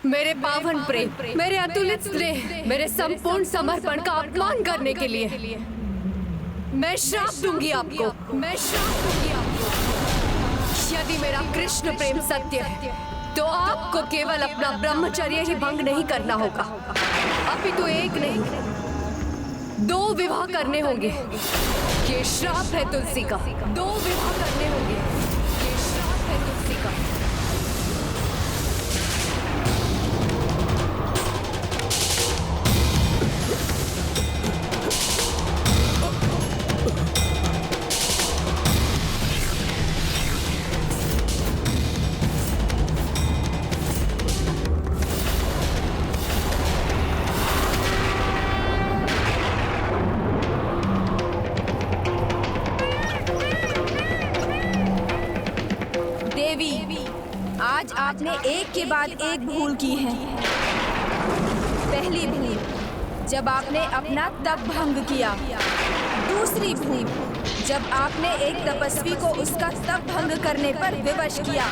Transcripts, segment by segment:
मेरे पावन प्रेम, मेरे अतुलित स्नेह, मेरे संपूर्ण समर्पण का अपमान करने के लिए मैं श्राप दूंगी आपको। मैं श्राप दूंगी आपको। यदि मेरा कृष्ण प्रेम सत्य है तो आपको केवल अपना ब्रह्मचर्य ही भंग नहीं करना होगा, अपितु एक नहीं 2 विवाह करने होंगे। ये श्राप है तुलसी का। 2 विवाह करने होंगे। ये श्राप है तुलसी का। आज आपने एक के बाद एक भूल की है। पहली भूल, जब आपने अपना तप भंग किया। दूसरी भूल, जब आपने एक तपस्वी को उसका तप भंग करने पर विवश किया।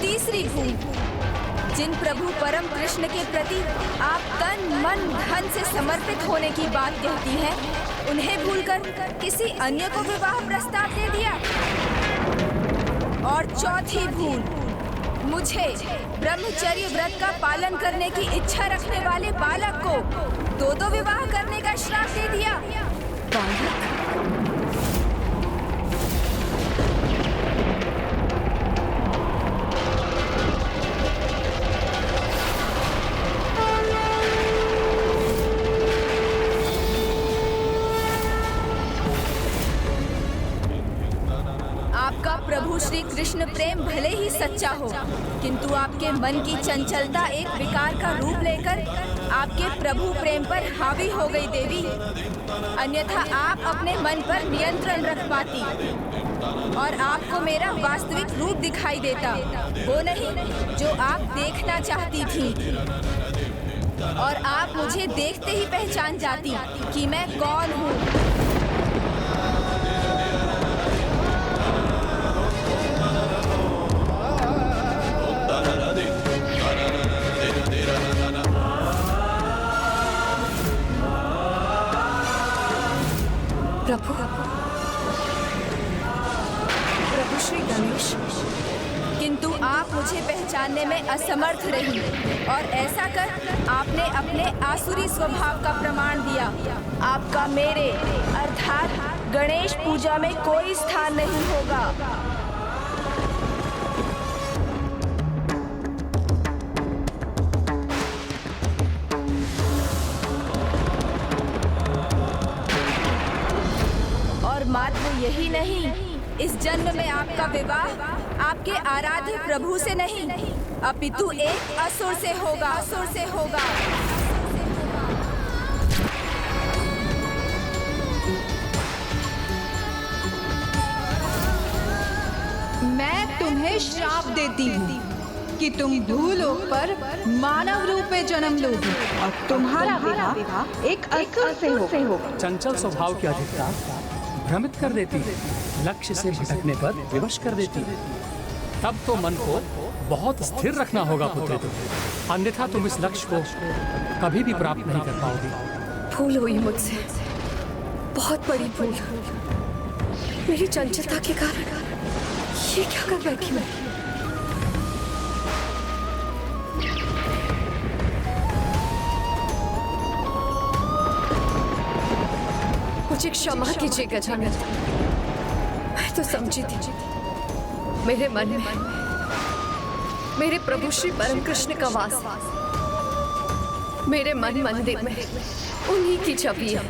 तीसरी भूल, जिन प्रभु परम कृष्ण के प्रति आप तन मन धन से समर्पित होने की बात कहती हैं, उन्हें भूलकर किसी अन्य को विवाह प्रस्ताव दे दिया। और चौथी भूल, मुझे ब्रह्मचर्य व्रत का पालन करने की इच्छा रखने वाले बालक को 2 विवाह करने का श्राप दे दिया। आपका प्रभु श्री कृष्ण प्रेम भले ही सच्चा हो, किंतु आपके मन की चंचलता एक विकार का रूप लेकर आपके प्रभु प्रेम पर हावी हो गई देवी। अन्यथा आप अपने मन पर नियंत्रण रख पाती और आपको मेरा वास्तविक रूप दिखाई देता, वो नहीं जो आप देखना चाहती थी। और आप मुझे देखते ही पहचान जाती कि मैं कौन हूँ। प्रभु श्री गणेश, किंतु आप मुझे पहचानने में असमर्थ रही और ऐसा कर आपने अपने आसुरी स्वभाव का प्रमाण दिया। आपका मेरे अर्थात गणेश पूजा में कोई स्थान नहीं होगा। मात्र यही नहीं, इस जन्म में आपका विवाह आपके आराध्य प्रभु से नहीं, अपितु एक असुर से होगा। असुर से होगा। मैं तुम्हें श्राप देती हूँ कि तुम भूलोक पर मानव रूप में जन्म लोगी और तुम्हारा विवाह एक असुर से होगा। चंचल स्वभाव की अधिकता भ्रमित कर देती है, लक्ष्य से भटकने पर विवश कर देती है। तब तो मन को बहुत स्थिर रखना होगा पुत्री तुम, अन्यथा तुम इस लक्ष्य को कभी भी प्राप्त नहीं कर पाओगी। भूल हुई मुझसे, बहुत बड़ी भूल। मेरी चंचलता के कारण ये क्या कर बैठी मैं। मुझे क्षमा कीजिए गजानन, मैं तो समझी थी मेरे मन में मेरे प्रभु श्री परम कृष्ण का वास, मेरे मन मंदिर में उन्हीं की छवि है।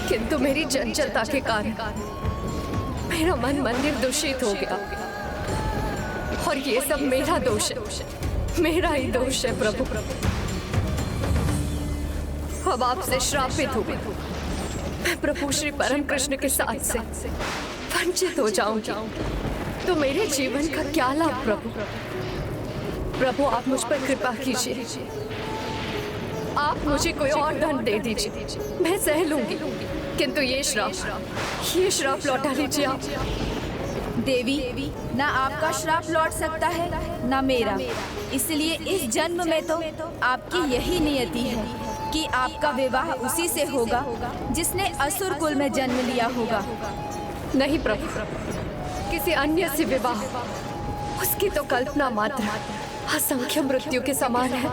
किंतु मेरी चंचलता के कारण मेरा मन मंदिर दूषित हो गया और ये सब मेरा दोष है, मेरा ही दोष है प्रभु। अब आपसे श्रापित हूँ, मैं प्रभु श्री परम कृष्ण के साथ से वंचित हो जाऊंगी तो मेरे जीवन का क्या लाभ प्रभु। प्रभु आप मुझ पर कृपा कीजिए, आप मुझे कोई और दंड दे दीजिए, मैं सह लूंगी, किंतु ये श्राप लौटा लीजिए आप। देवी, ना आपका श्राप लौट सकता है ना मेरा। इसलिए इस जन्म में तो आपकी यही नियति है कि आपका विवाह उसी से होगा जिसने असुर कुल में जन्म लिया होगा। नहीं प्रभु, किसी अन्य से विवाह उसकी तो कल्पना मात्र असंख्य मृत्यु के समान है।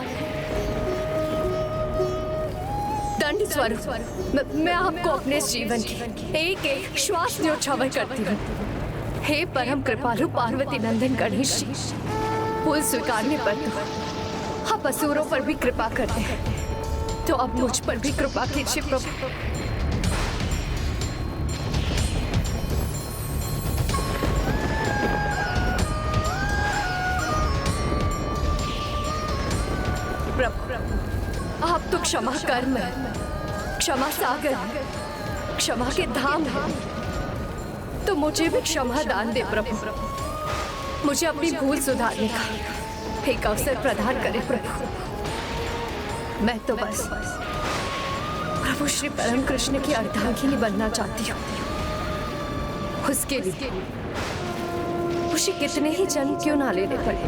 दंड स्वरूप मैं आपको अपने जीवन की एक एक श्वास न्योछावर करती हूँ। हे परम कृपालु पार्वती नंदन गणेश जी, फूल स्वीकारने पर तो आप असुरों पर भी कृपा करते हैं, तो अब मुझ पर भी कृपा कीजिए प्रभु। प्रभु, आप तो क्षमा कर्म है, क्षमा सागर है, क्षमा के धाम है, तो मुझे भी क्षमा दान दे प्रभु। मुझे अपनी भूल सुधारने का एक अवसर प्रदान करे प्रभु। मैं तो बस प्रभु श्री परम कृष्ण की अर्धांगिनी बनना चाहती हूँ। उसके लिए मुझे कितने ही जन्म क्यों ना लेने पड़े।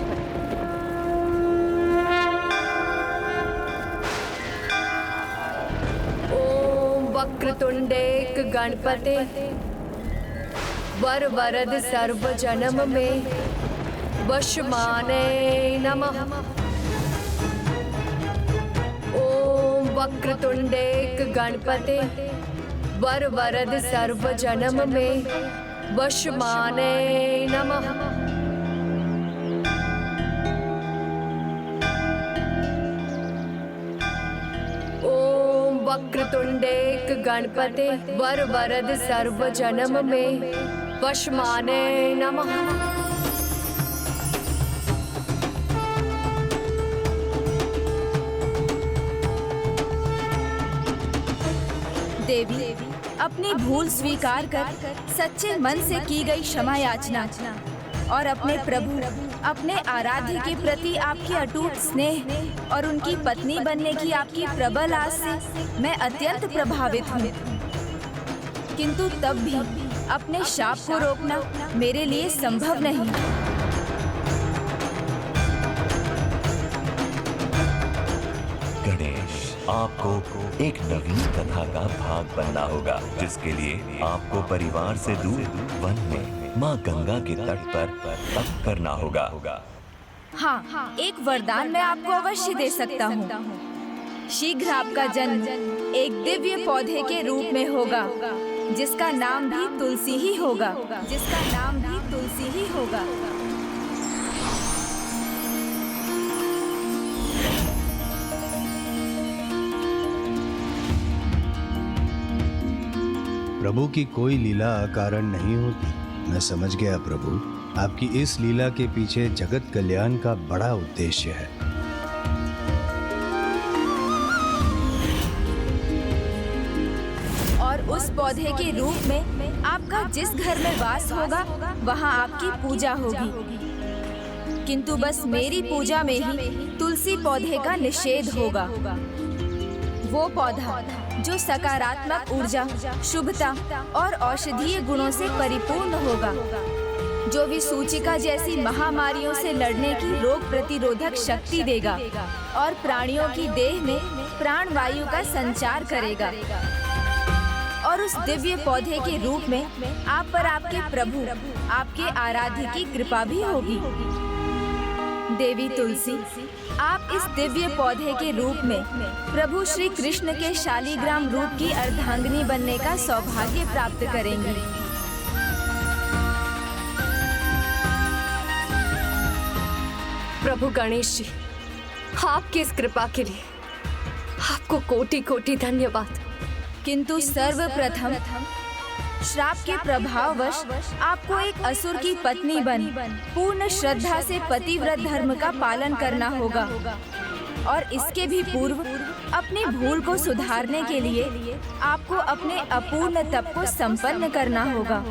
ओम वक्रतुंडेक गणपते वर वरद सर्व जन्म में वशमाने नमः। ओम वक्रतुंडेक गणपते वर वरद सर्व जन्म में वशमाने नमः। ओम वक्रतुंडेक गणपते वर वरद सर्व जन्म में वशमाने नमः। देवी, अपनी भूल स्वीकार कर सच्चे मन से की गई क्षमा याचना और अपने प्रभु, अपने आराध्य के प्रति आपकी अटूट स्नेह और उनकी पत्नी बनने की आपकी प्रबल आस से मैं अत्यंत प्रभावित हूँ। किंतु तब भी अपने शाप को रोकना मेरे लिए संभव नहीं। गणेश, आपको एक नवीन कथा का भाग बनना होगा, जिसके लिए आपको परिवार से दूर वन में माँ गंगा के तट पर तप करना होगा। हाँ, एक वरदान मैं आपको अवश्य दे सकता हूँ। शीघ्र आपका जन्म एक दिव्य पौधे के रूप में होगा, जिसका नाम भी तुलसी ही होगा, जिसका नाम भी तुलसी ही होगा। प्रभु की कोई लीला अकारण नहीं होती। मैं समझ गया प्रभु, आपकी इस लीला के पीछे जगत कल्याण का बड़ा उद्देश्य है। और उस पौधे के रूप में आपका जिस घर में वास होगा वहाँ आपकी पूजा होगी। किंतु बस मेरी पूजा में ही तुलसी पौधे का निषेध होगा। वो पौधा जो सकारात्मक ऊर्जा, शुभता और औषधीय गुणों से परिपूर्ण होगा, जो विसूचिका जैसी महामारियों से लड़ने की रोग प्रतिरोधक शक्ति देगा और प्राणियों की देह में प्राण वायु का संचार करेगा। और उस दिव्य पौधे के रूप में आप पर आपके प्रभु, आपके आराध्य की कृपा भी होगी। देवी तुलसी, आप इस दिव्य पौधे के रूप में प्रभु श्री कृष्ण के शालीग्राम रूप की अर्धांगिनी बनने का सौभाग्य प्राप्त करेंगी। प्रभु गणेश जी, आपकी इस कृपा के लिए आपको कोटि कोटि धन्यवाद। किंतु सर्वप्रथम श्राप के प्रभाववश आपको एक असुर की पत्नी बन पूर्ण श्रद्धा से पतिव्रत धर्म का पालन करना होगा। और इसके भी पूर्व अपनी भूल को सुधारने के लिए आपको अपने अपूर्ण तप को संपन्न करना होगा।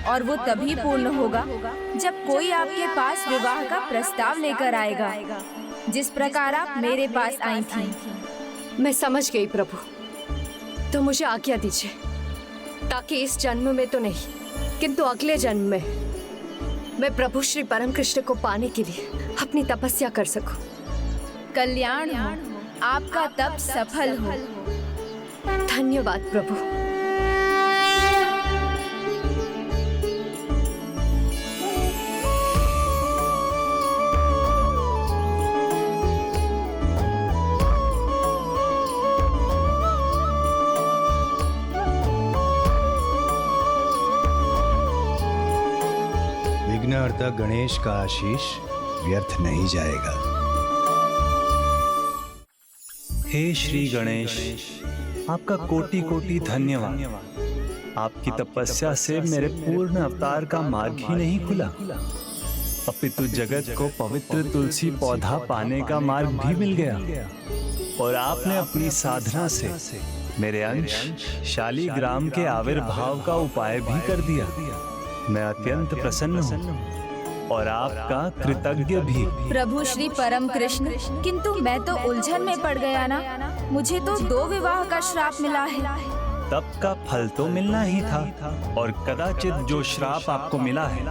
और वो तभी पूर्ण होगा जब कोई आपके पास विवाह का प्रस्ताव लेकर आएगा, जिस प्रकार आप मेरे पास आई थी। मैं समझ गई प्रभु, तो मुझे आज्ञा दीजिए, ताकि इस जन्म में तो नहीं किंतु अगले जन्म में मैं प्रभु श्री परम कृष्ण को पाने के लिए अपनी तपस्या कर सकूं। कल्याण हो, आपका तप सफल हो। धन्यवाद प्रभु। विघ्नहर्ता गणेश का आशीष व्यर्थ नहीं जाएगा। हे श्री गणेश, आपका कोटि कोटि धन्यवाद। आपकी तपस्या से मेरे पूर्ण अवतार का मार्ग ही नहीं खुला, अपितु जगत को पवित्र तुलसी पौधा पाने का मार्ग भी मिल गया। और आपने अपनी साधना से मेरे अंश शालीग्राम के आविर्भाव का उपाय भी कर दिया। मैं अत्यंत प्रसन्न हूँ और आपका कृतज्ञ भी। प्रभु श्री परम कृष्ण, किंतु मैं तो उलझन में पड़ गया ना। मुझे तो 2 विवाह का श्राप मिला है। तब का फल तो मिलना ही था, और कदाचित जो श्राप आपको मिला है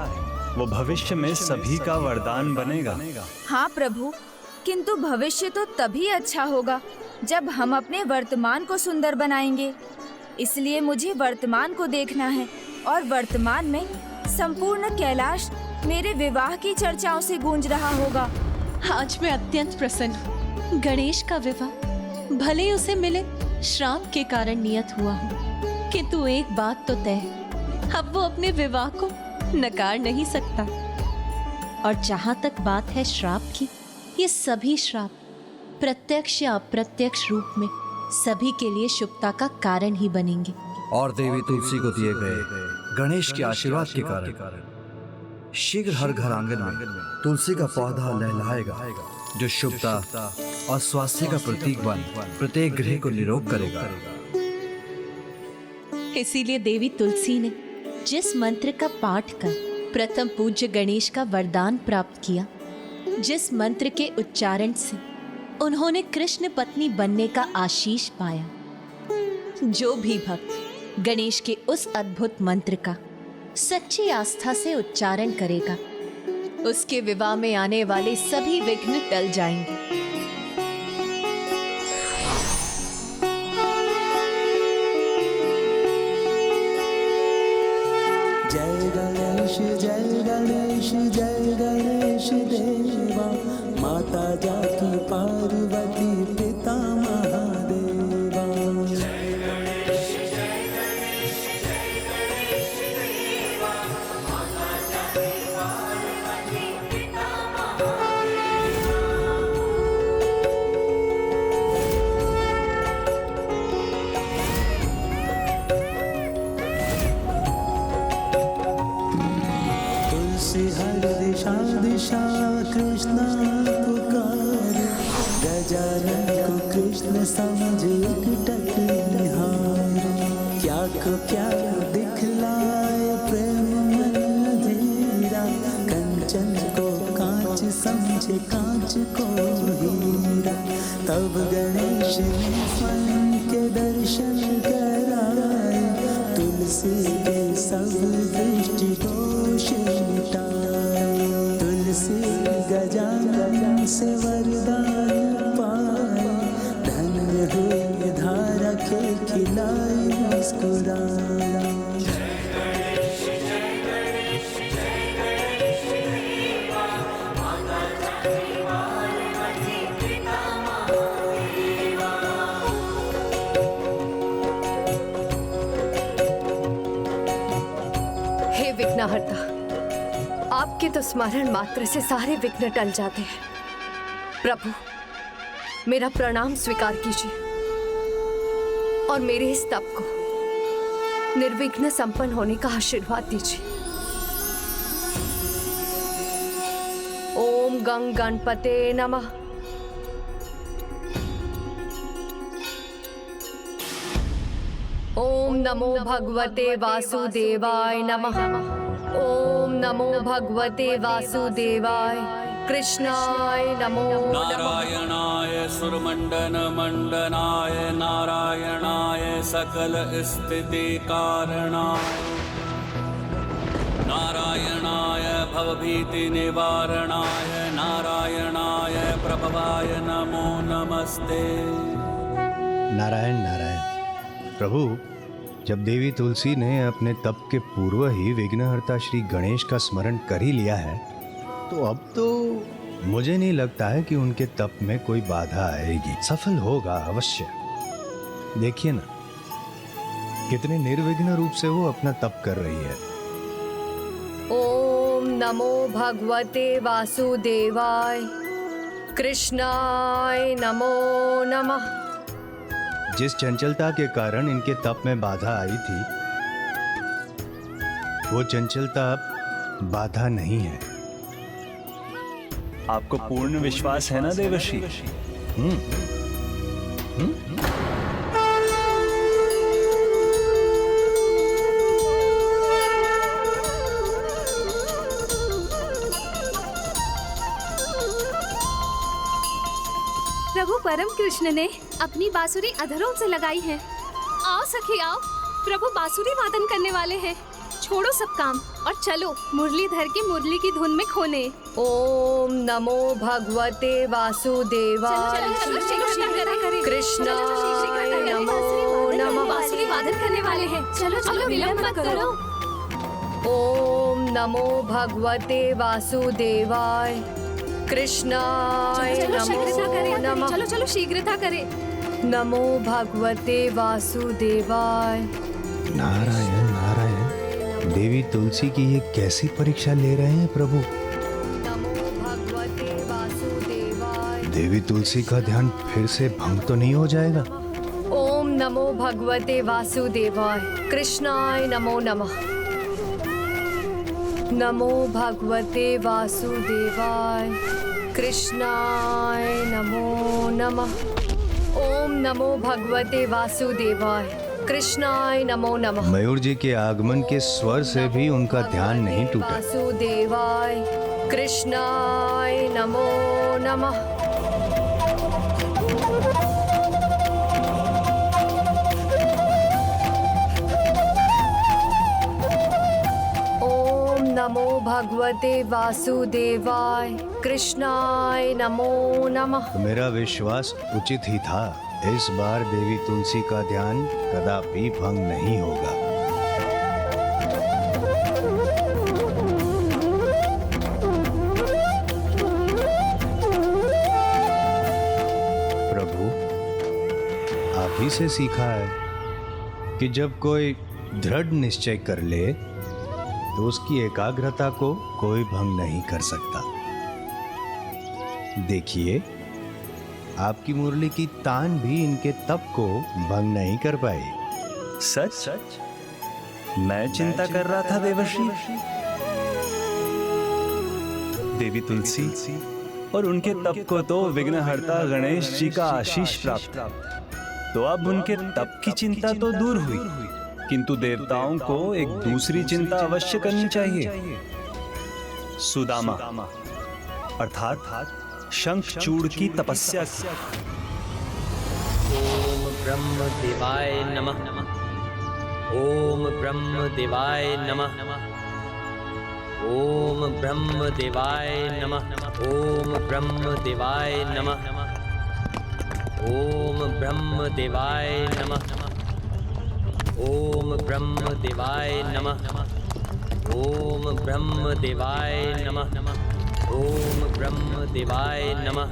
वो भविष्य में सभी का वरदान बनेगा। हाँ प्रभु, किंतु भविष्य तो तभी अच्छा होगा जब हम अपने वर्तमान को सुंदर बनाएंगे। इसलिए मुझे वर्तमान को देखना है, और वर्तमान में संपूर्ण कैलाश मेरे विवाह की चर्चाओं से गूंज रहा होगा। आज मैं अत्यंत प्रसन्न हूँ। गणेश का विवाह भले ही उसे मिले श्राप के कारण नियत हुआ हो, किंतु एक बात तो तय है, अब वो अपने विवाह को नकार नहीं सकता। और जहाँ तक बात है श्राप की, ये सभी श्राप प्रत्यक्ष या अप्रत्यक्ष रूप में सभी के लिए शुभता का कारण ही बनेंगे। और देवी तुलसी को दिए गए गणेश के आशीर्वाद के कारण शीघ्र हर घर आंगन में तुलसी का पौधा लहलहाएगा, जो शुभता और स्वास्थ्य का प्रतीक बन प्रत्येक गृह को निरोग करेगा। इसीलिए देवी तुलसी ने जिस मंत्र का पाठ कर प्रथम पूज्य गणेश का वरदान प्राप्त किया, जिस मंत्र के उच्चारण से उन्होंने कृष्ण पत्नी बनने का आशीष पाया, जो भी भक्त गणेश के उस अद्भुत मंत्र का सच्ची आस्था से उच्चारण करेगा, उसके विवाह में आने वाले सभी विघ्न टल जाएंगे। जय गणेश जय गणेश जय गणेश देवा, माता जाकी पार्वती पिता महादेवा। हर दिशा दिशा कृष्णा पुकार, गजानन को कृष्ण समझ एकटक निहार। क्या को क्या दिखलाए प्रेम मन धीरा, कंचन को कांच समझे कांच को हीरा। तब गणेश ने फल के दर्शन कराए, तुलसी के सब दृष्टि दोष मिटाए। तुलसी गजानन से वरदान पाए, धन्य हुए धारा के खिलाई मुस्कुराए। हे विघ्नहर्ता, आपके तो स्मरण मात्र से सारे विघ्न टल जाते हैं। प्रभु, मेरा प्रणाम स्वीकार कीजिए और मेरे इस तप को निर्विघ्न संपन्न होने का आशीर्वाद दीजिए। ओम गं गणपते नमः। ओम नमो भगवते वासुदेवाय नमः। ओम नमो भगवते वासुदेवाय। कृष्णाय नमो नारायणाय सुरमंडन मंडनाय, नारायणाय सकल स्थिति कारणाय, नारायणाय भवभीतिनिवारणाय नारायणाय प्रभवाय नमो नमस्ते। नारायण नारायण। प्रभु, जब देवी तुलसी ने अपने तप के पूर्व ही विघ्नहर्ता श्री गणेश का स्मरण कर ही लिया है, तो अब तो मुझे नहीं लगता है कि उनके तप में कोई बाधा आएगी। सफल होगा अवश्य। देखिए ना, कितने निर्विघ्न रूप से वो अपना तप कर रही है। ओम नमो भगवते वासुदेवाय कृष्णाय नमो नमः। जिस चंचलता के कारण इनके तप में बाधा आई थी, वो चंचलता अब बाधा नहीं है। आपको पूर्ण विश्वास है ना देवर्षि? प्रभु परम कृष्ण ने अपनी बांसुरी अधरों से लगाई है। आओ सखी आओ, प्रभु बांसुरी वादन करने वाले हैं। छोड़ो सब काम और चलो मुरलीधर की मुरली की धुन में खोने। ओम नमो भगवते वासुदेवाय कृष्णाय नमो नमः। बांसुरी वादन करने वाले हैं। चलो चलो विलंब मत करो। ओम नमो भगवते वासुदेवाय कृष्णाय नमो नमः। चलो चलो शीघ्रता करें। नमो भगवते वासुदेवाय। नारायण नारायण। देवी तुलसी की ये कैसी परीक्षा ले रहे हैं प्रभु? नमो भगवते वासुदेवाय। देवी तुलसी का ध्यान फिर से भंग तो नहीं हो जाएगा? ओम नमो भगवते वासुदेवाय कृष्णाय नमो नमः। नमो भगवते वासुदेवाय कृष्णाय नमो नमः। ओम नमो भगवते वासुदेवाय कृष्णाय नमो नमः। मयूर जी के आगमन के स्वर से भी उनका ध्यान नहीं टूटा। वासुदेवाय कृष्णाय नमो नमः। नमो भगवते वासुदेवाय कृष्णाय नमो नमः। मेरा विश्वास उचित ही था। इस बार देवी तुलसी का ध्यान कदापि भंग नहीं होगा। प्रभु, आप ही से सीखा है कि जब कोई दृढ़ निश्चय कर ले तो उसकी एकाग्रता को कोई भंग नहीं कर सकता। देखिए, आपकी मुरली की तान भी इनके तप को भंग नहीं कर पाई। सच सच मैं चिंता कर रहा था देवर्षि। देवी तुलसी और उनके तप को तो विघ्नहर्ता गणेश जी का आशीष प्राप्त, तो अब उनके तप की चिंता तो दूर हुई, किंतु देवताओं को एक दूसरी चिंता अवश्य करनी चाहिए। सुदामा अर्थात शंखचूड़ की तपस्या की। ओम ब्रह्म देवाय नमः। ओम ब्रह्म देवाय नमः। ओम ब्रह्म देवाय नमः। ओम ब्रह्म देवाय नमः। ओम ब्रह्म देवाय नमः। ओम ब्रह्म देवाय नमः। ओम ब्रह्म देवाय नमः। ओम ब्रह्म देवाय नमः।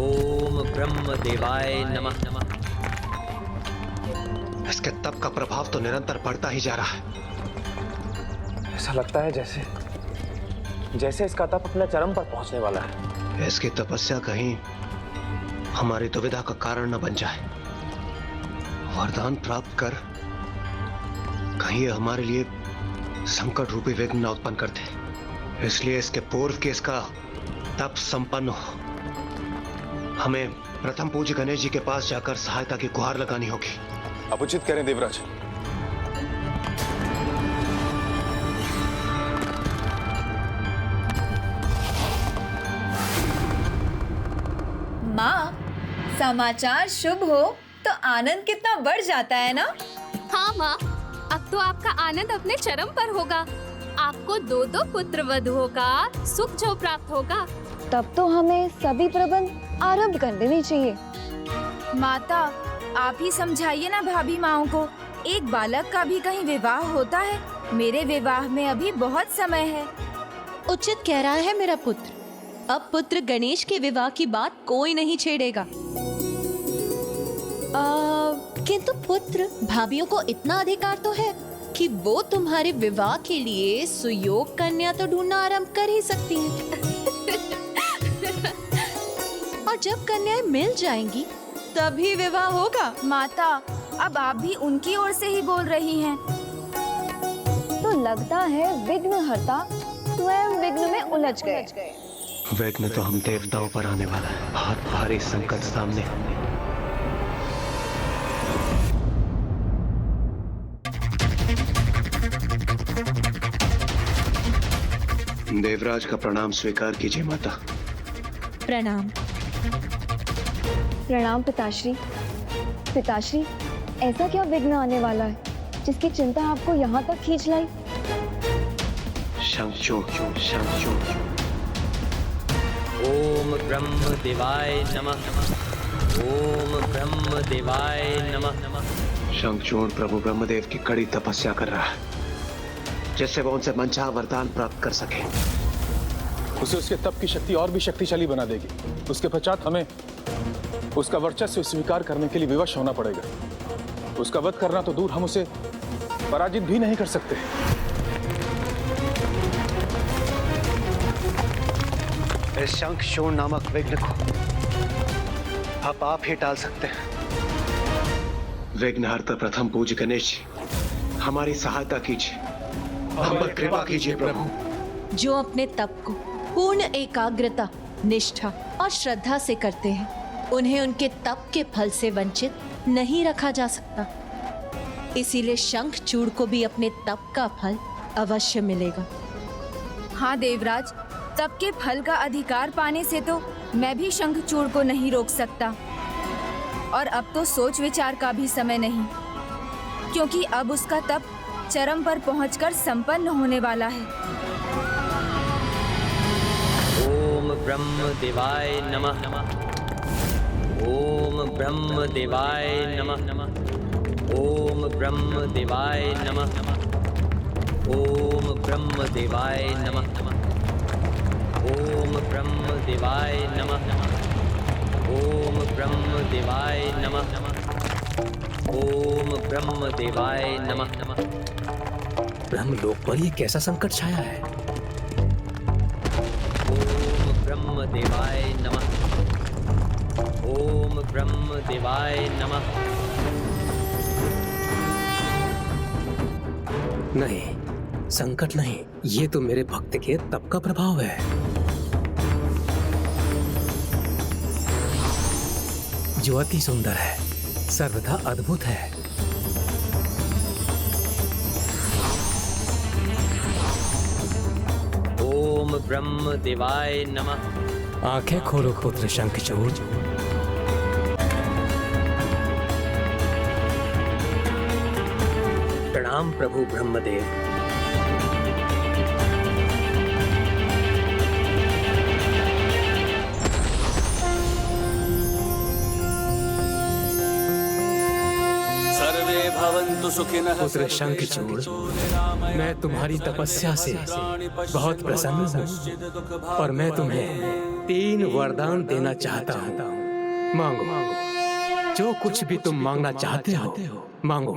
ओम ब्रह्म देवाय नमः। इसके तप का प्रभाव तो निरंतर बढ़ता ही जा रहा है। ऐसा लगता है जैसे इसका तप अपने चरम पर पहुंचने वाला है। इसकी तपस्या कहीं हमारी दुविधा का कारण न बन जाए। वरदान प्राप्त कर कहीं ये हमारे लिए संकट रूपी विघ्न न उत्पन्न कर दे। इसलिए इसके पूर्व कि इसका तप संपन्न हो, हमें प्रथम पूज्य गणेश जी के पास जाकर सहायता की गुहार लगानी होगी। आप उचित करें देवराज। माँ, समाचार शुभ हो तो आनंद कितना बढ़ जाता है ना? हाँ माँ, अब तो आपका आनंद अपने चरम पर होगा। आपको 2 पुत्र वधुओं का सुख जो प्राप्त होगा। तब तो हमें सभी प्रबंध आरंभ कर देने चाहिए। माता, आप ही समझाइए ना भाभी माओ को। एक बालक का भी कहीं विवाह होता है? मेरे विवाह में अभी बहुत समय है। उचित कह रहा है मेरा पुत्र। अब पुत्र गणेश के विवाह की बात कोई नहीं छेड़ेगा। किंतु पुत्र, भाभियों को इतना अधिकार तो है कि वो तुम्हारे विवाह के लिए सुयोग कन्या तो ढूंढना आरंभ कर ही सकती हैं। और जब कन्याएं मिल जाएंगी तभी विवाह होगा। माता, अब आप भी उनकी ओर से ही बोल रही हैं। तो लगता है विघ्नहर्ता स्वयं विघ्न में उलझ गए। विघ्न तो हम देवताओं पर आने वाला है। बहुत भारी संकट सामने। देवराज का प्रणाम स्वीकार कीजिए माता। प्रणाम। प्रणाम पिताश्री। पिताश्री, ऐसा क्या विघ्न आने वाला है जिसकी चिंता आपको यहाँ तक खींच लाई? शंखचूड़, शंखचूड़। ओम ब्रह्म देवाय नमः। ओम ब्रह्म देवाय नमः। शंखचूड़ प्रभु ब्रह्मदेव की कड़ी तपस्या कर रहा है, जिससे वो उनसे मनचाहा वरदान प्राप्त कर सके। उसे उसके तप की शक्ति और भी शक्तिशाली बना देगी। उसके पश्चात हमें उसका वर्चस्व स्वीकार करने के लिए विवश होना पड़ेगा। उसका वध करना तो दूर, हम उसे पराजित भी नहीं कर सकते। इस शंखचूड़ नामक विघ्न को अब आप ही टाल सकते हैं। विघ्नहर्ता प्रथम पूज्य गणेश जी, हमारी सहायता कीजिए, हम पर कृपा कीजिए प्रभु। जो अपने तप को पूर्ण एकाग्रता, निष्ठा और श्रद्धा से करते हैं, उन्हें उनके तप के फल से वंचित नहीं रखा जा सकता। इसीलिए शंखचूड़ को भी अपने तप का फल अवश्य मिलेगा। हाँ देवराज, तप के फल का अधिकार पाने से तो मैं भी शंखचूड़ को नहीं रोक सकता। और अब तो सोच विचार का भी समय नहीं, क्योंकि अब उसका तप चरम पर पहुंचकर संपन्न होने वाला है। ओम ब्रह्म देवाय नमः। ओम ब्रह्म देवाय नमः। ओम ब्रह्म देवाय नमः। ओम ब्रह्म देवाय नमः। ओम ब्रह्म देवाय नमः। ओम ब्रह्म देवाय नमः। ओम ब्रह्म देवाय नमः। ब्रह्मलोक पर ये कैसा संकट छाया है? ओम ब्रह्म देवाय नमः। ओम ब्रह्म देवाय नमः। नहीं, संकट नहीं, ये तो मेरे भक्त के तप का प्रभाव है। जो अति सुंदर है, सर्वथा अद्भुत है। ओम ब्रह्म देवाय नमः। आंखें खोलो पुत्र शंखचूड़। प्रणाम प्रभु ब्रह्मदेव। पुत्र शंखचूड़, मैं तुम्हारी तपस्या से बहुत प्रसन्न हूँ और मैं तुम्हें 3 वरदान देना चाहता हूँ। मांगो, जो कुछ भी तुम मांगना चाहते हो मांगो।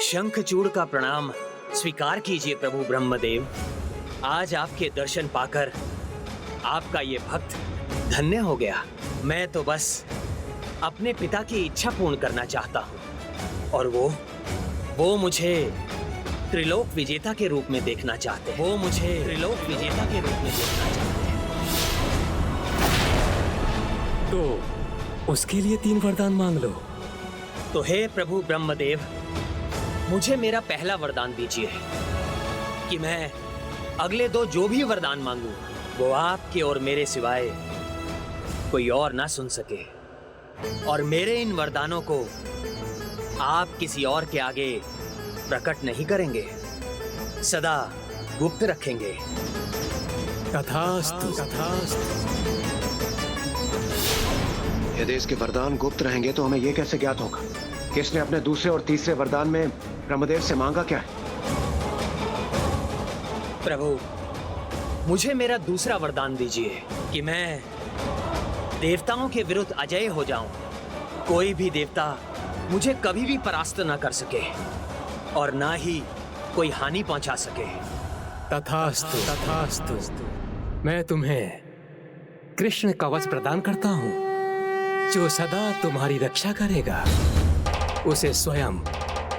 शंखचूड़ का प्रणाम स्वीकार कीजिए प्रभु ब्रह्मदेव। आज आपके दर्शन पाकर आपका ये भक्त धन्य हो गया। मैं तो बस अपने पिता की इच्छा पूर्ण करना चाहता हूँ और वो मुझे त्रिलोक विजेता के रूप में देखना चाहते हैं। वो मुझे त्रिलोक विजेता के रूप में देखना चाहते हैं। तो उसके लिए 3 वरदान मांग लो। तो हे प्रभु ब्रह्मदेव, मुझे मेरा पहला वरदान दीजिए कि मैं अगले 2 जो भी वरदान मांगू वो आपके और मेरे सिवाय कोई और ना सुन सके। और मेरे इन वरदानों को आप किसी और के आगे प्रकट नहीं करेंगे, सदा गुप्त रखेंगे। तथास्तु तथास्तु। यदि इसके वरदान गुप्त रहेंगे तो हमें यह कैसे ज्ञात होगा कि इसने अपने दूसरे और तीसरे वरदान में ब्रह्मदेव से मांगा क्या है? प्रभु, मुझे मेरा दूसरा वरदान दीजिए कि मैं देवताओं के विरुद्ध अजय हो जाऊं। कोई भी देवता मुझे कभी भी परास्त न कर सके और ना ही कोई हानि पहुंचा सके। तथास्तु तथास्तु। मैं तुम्हें कृष्ण कवच प्रदान करता हूँ जो सदा तुम्हारी रक्षा करेगा। उसे स्वयं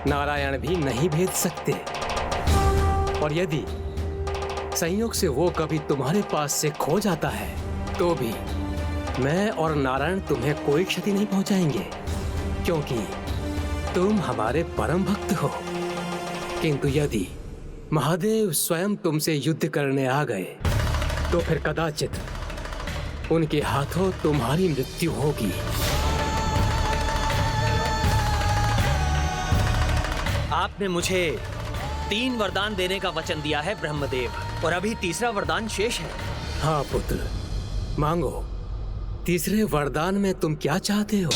नारायण भी नहीं भेज सकते, और यदि संयोग से वो कभी तुम्हारे पास से खो जाता है तो भी मैं और नारायण तुम्हें कोई क्षति नहीं पहुंचाएंगे, क्योंकि तुम हमारे परम भक्त हो। किंतु यदि महादेव स्वयं तुमसे युद्ध करने आ गए तो फिर कदाचित उनके हाथों तुम्हारी मृत्यु होगी। आपने मुझे 3 वरदान देने का वचन दिया है ब्रह्मदेव, और अभी तीसरा वरदान शेष है। हाँ पुत्र, मांगो। तीसरे वरदान में तुम क्या चाहते हो?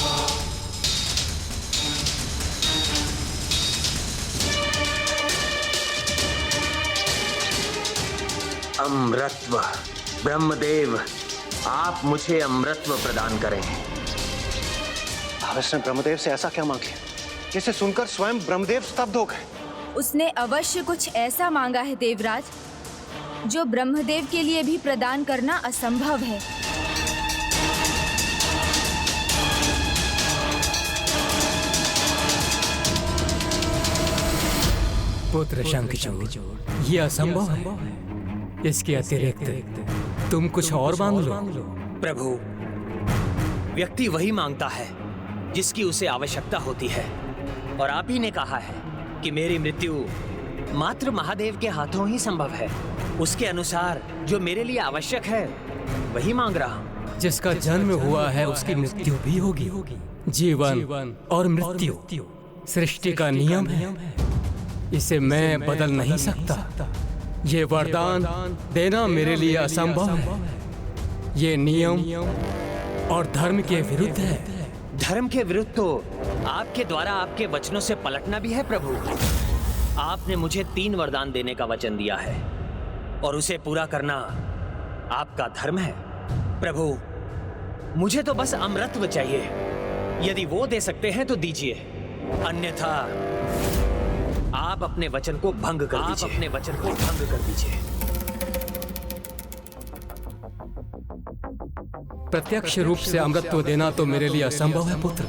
अमृतत्व। ब्रह्मदेव, आप मुझे अमृतत्व प्रदान करें। अब इसने ब्रह्मदेव से ऐसा क्या मांग लिया जिसे सुनकर स्वयं ब्रह्मदेव स्तब्ध हो गए? उसने अवश्य कुछ ऐसा मांगा है देवराज जो ब्रह्मदेव के लिए भी प्रदान करना असंभव है। पुत्र शंखचूड़, ये असंभव है। इसके अतिरिक्त तुम कुछ और मांग लो। प्रभु, व्यक्ति वही मांगता है जिसकी उसे आवश्यकता होती है, और आप ही ने कहा है कि मेरी मृत्यु मात्र महादेव के हाथों ही संभव है। उसके अनुसार जो मेरे लिए आवश्यक है वही मांग रहा हूँ। जिसका जन्म हुआ है उसकी मृत्यु भी होगी। जीवन और मृत्यु सृष्टि का नियम है, इसे मैं बदल नहीं सकता। ये वरदान देना मेरे लिए असंभव है। ये नियम और धर्म के विरुद्ध है। धर्म के विरुद्ध तो आपके द्वारा आपके वचनों से पलटना भी है प्रभु। आपने मुझे 3 वरदान देने का वचन दिया है और उसे पूरा करना आपका धर्म है। प्रभु, मुझे तो बस अमृतत्व चाहिए। यदि वो दे सकते हैं तो दीजिए, अन्यथा आप अपने वचन को भंग कर दीजिए। अपने वचन को भंग कर दीजिए। प्रत्यक्ष रूप से अमृतत्व देना तो मेरे लिए असंभव है पुत्र,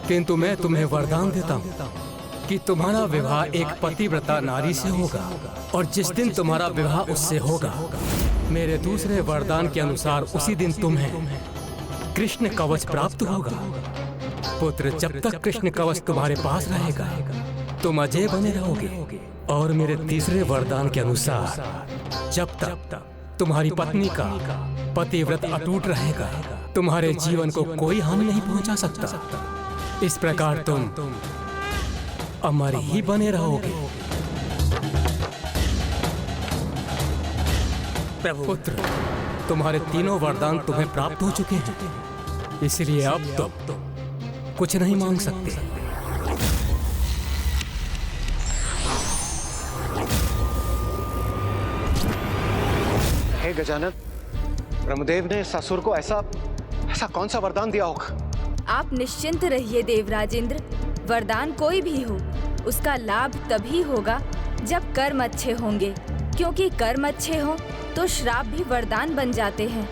किंतु मैं तुम्हें वरदान देता हूँ कि तुम्हारा विवाह एक पतिव्रता नारी से होगा, और जिस दिन तुम्हारा विवाह उससे होगा, मेरे दूसरे वरदान के अनुसार उसी दिन तुम्हें कृष्ण कवच प्राप्त होगा। पुत्र, जब तक कृष्ण कवच तुम्हारे पास रहेगा तुम अजय बने रहोगे, और मेरे तीसरे वरदान के अनुसार जब तक तुम्हारी पत्नी का पतिव्रत अटूट रहेगा तुम्हारे जीवन को कोई हानि नहीं पहुंचा सकता। इस प्रकार तुम अमर ही बने रहोगे। प्रभु, पुत्र, तुम्हारे तीनों वरदान तुम्हें प्राप्त हो चुके हैं, इसलिए अब तुम कुछ नहीं मांग सकते। हे गजानन, ब्रह्मदेव ने ससुर को ऐसा कौन सा वरदान दिया होगा? आप निश्चिंत रहिए देवराजेंद्र, वरदान कोई भी हो उसका लाभ तभी होगा जब कर्म अच्छे होंगे, क्योंकि कर्म अच्छे हो तो श्राप भी वरदान बन जाते हैं,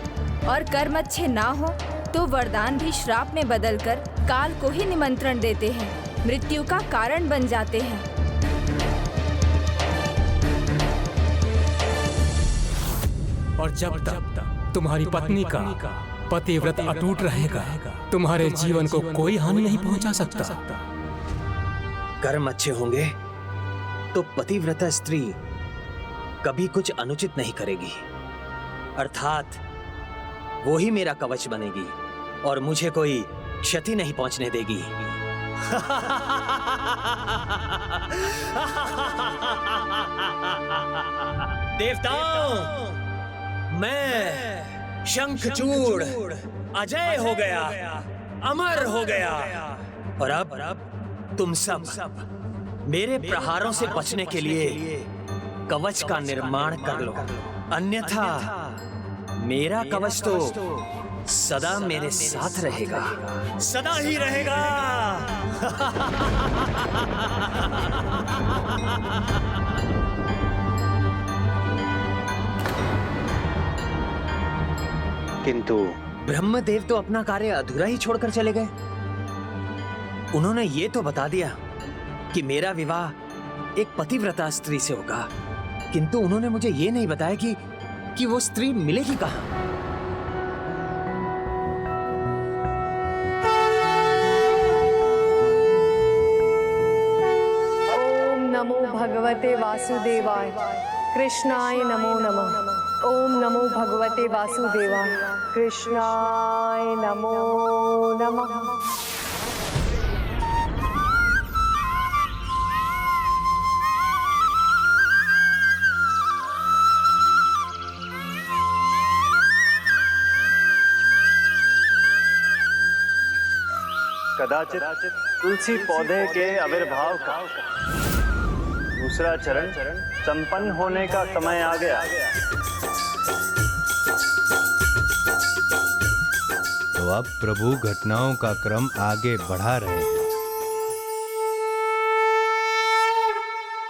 और कर्म अच्छे ना हो तो वरदान भी श्राप में बदलकर काल को ही निमंत्रण देते हैं, मृत्यु का कारण बन जाते हैं। और जब तक तुम्हारी पत्नी का पतिव्रत अटूट रहेगा तुम्हारे जीवन को कोई हानि नहीं पहुंचा सकता। कर्म अच्छे होंगे तो पतिव्रता स्त्री कभी कुछ अनुचित नहीं करेगी, अर्थात वो ही मेरा कवच बनेगी और मुझे कोई क्षति नहीं पहुंचने देगी। देवताओं, मैं शंखचूड़ अजय हो गया, अमर हो गया, और अब तुम सब मेरे प्रहारों से बचने के लिए कवच का निर्माण कर लो, अन्यथा मेरा कवच तो सदा मेरे साथ रहेगा, सदा ही रहेगा। किंतु ब्रह्मदेव तो अपना कार्य अधूरा ही छोड़कर चले गए। उन्होंने ये तो बता दिया कि मेरा विवाह एक पतिव्रता स्त्री से होगा, किंतु उन्होंने मुझे ये नहीं बताया कि वो स्त्री मिलेगी कहाँ। ओम नमो भगवते वासुदेवाय, कृष्णाय नमो नमः। ओम नमो भगवते वासुदेवाय, कृष्णाय नमो नमः। कदाचित तुलसी पौधे के आविर्भाव का दूसरा चरण संपन्न होने का समय आ गया। तो अब प्रभु घटनाओं का क्रम आगे बढ़ा रहे हैं।